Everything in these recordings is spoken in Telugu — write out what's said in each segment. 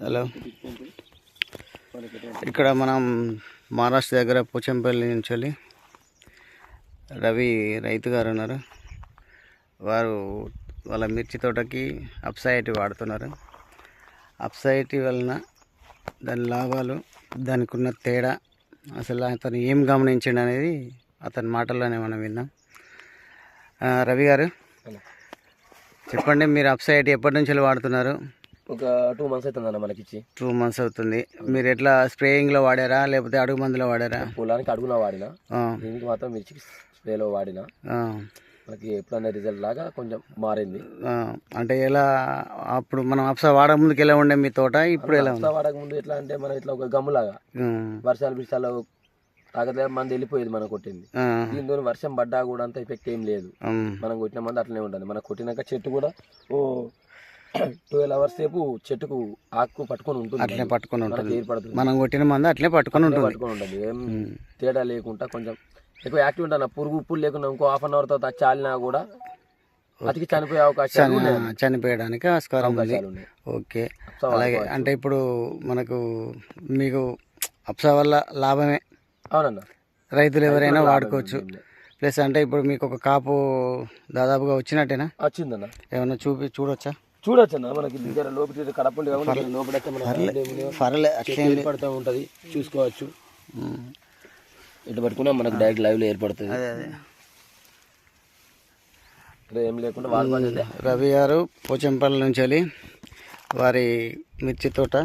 హలో, ఇక్కడ మనం మహారాష్ట్ర దగ్గర పోచంపల్లి నుంచి వెళ్ళి రవి రైతు గారు ఉన్నారు. వారు వాళ్ళ మిర్చి తోటకి అప్సైటీ వాడుతున్నారు. అప్సైటీ వలన దాని లాభాలు, దానికి ఉన్న తేడా, అసలు అతను ఏం గమనించండి అనేది అతని మాటల్లోనే మనం విన్నాం. రవి గారు చెప్పండి, మీరు అప్సైటీ ఎప్పటి నుంచి వాడుతున్నారు? ఒక 2 months అవుతుందన్న మనకిచ్చి. 2 months అవుతుంది. మీరు ఎట్లా స్ప్రేయింగ్లో వాడారా లేకపోతే అడుగు మందులో వాడారా? పొలానికి అడుగులో వాడినా, దీనికి మాత్రం మిర్చికి స్ప్రేలో వాడినా. మనకి ఎప్పుడైనా రిజల్ట్ లాగా కొంచెం మారింది. అంటే ఎలా అప్పుడు మనం అప్సా వాడక ముందుకు ఎలా ఉండే మీ తోట, ఇప్పుడు ఎలా ఉంది? వాడక ముందు ఎట్లా అంటే మనం ఇట్లా ఒక గమ్ములాగా వర్షాలు తాగలే మంది వెళ్ళిపోయేది మనం కొట్టింది. దీంతో వర్షం పడ్డా కూడా అంత ఎఫెక్ట్ ఏం లేదు. మనం కొట్టిన మంది అట్లనే ఉంటుంది. మనం కొట్టినాక చెట్టు కూడా 12 hours సేపు చెట్టుకు ఆకు పట్టుకొని ఉంటుంది, అట్లే పట్టుకొని ఉంటుంది. ఏర్పడుతుంది. మనం కొట్టిన మంది అట్లే పట్టుకొని ఉంటుంది. ఏం తేడా లేకుండా కొంచెం ఎక్కువ యాక్టివ్ ఉంటాను. పురుగు లేకుండా ఇంకో 1/2 hour తర్వాత చాలినా కూడా అతికి చనిపోయే అవకాశాలు, చనిపోయడానికి ఆస్కారం ఉంది. ఓకే, అలాగే అంటే ఇప్పుడు మీకు అప్సా వల్ల లాభమే. అవునన్నా, రైతులు ఎవరైనా వాడుకోవచ్చు. ప్లస్ అంటే ఇప్పుడు మీకు ఒక కాపు దాదాపుగా వచ్చినట్టేనా? వచ్చిందన్న. ఏమన్నా చూడొచ్చా? చూడొచ్చన్నా. మనకి దగ్గర లోపల కడపండి ఏర్పడుతూ ఉంటుంది, చూసుకోవచ్చు. ఇటు పట్టుకున్నా మనకు డైరెక్ట్ లైవ్లో ఏర్పడుతుంది. ఏం లేకుండా వాడుకోవాలి. రవి గారు పోచంపల్లి నుంచి వెళ్ళి వారి మిర్చి తోట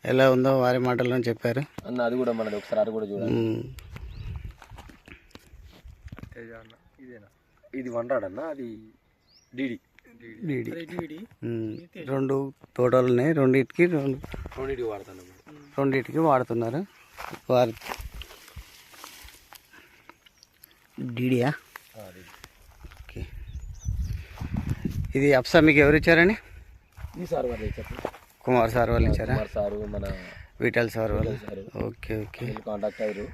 ఎలా ఉందో వారి మాటల్లో చెప్పారు అన్న. అది కూడా మనది ఒకసారి అది కూడా చూడాలి. ఇది 100 అన్న, అది డిడి. 2 తోటలు ఉన్నాయి, రెండింటికి వాడుతున్నాను. రెండింటికి వాడుతున్నారు వారి డిడియా. ఓకే, ఇది అప్సా మీకు ఎవరు ఇచ్చారని? ఈ సార్ వాళ్ళు ఇచ్చారు, కుమార్ సార్ వాళ్ళు ఇచ్చారా? సారు, మన విఠల్ సార్ వాళ్ళు. ఓకే ఓకే, కాంటాక్ట్ అయ్యారు.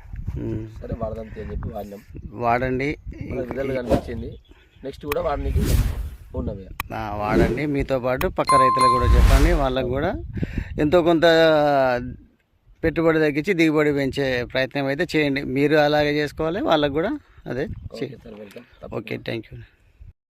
సరే వాడదాం అని చెప్పి వాడినాం. వాడండి, రిజల్ట్ కనిపించింది. నెక్స్ట్ కూడా వాడడానికి ఉన్నవి వాడండి. మీతో పాటు పక్క రైతులకు కూడా చెప్పండి, వాళ్ళకు కూడా ఎంతో కొంత పెట్టుబడి తగ్గించి దిగుబడి పెంచే ప్రయత్నం అయితే చేయండి. మీరు అలాగే చేసుకోవాలి, వాళ్ళకు కూడా అదే చేయండి. Okay, thank you.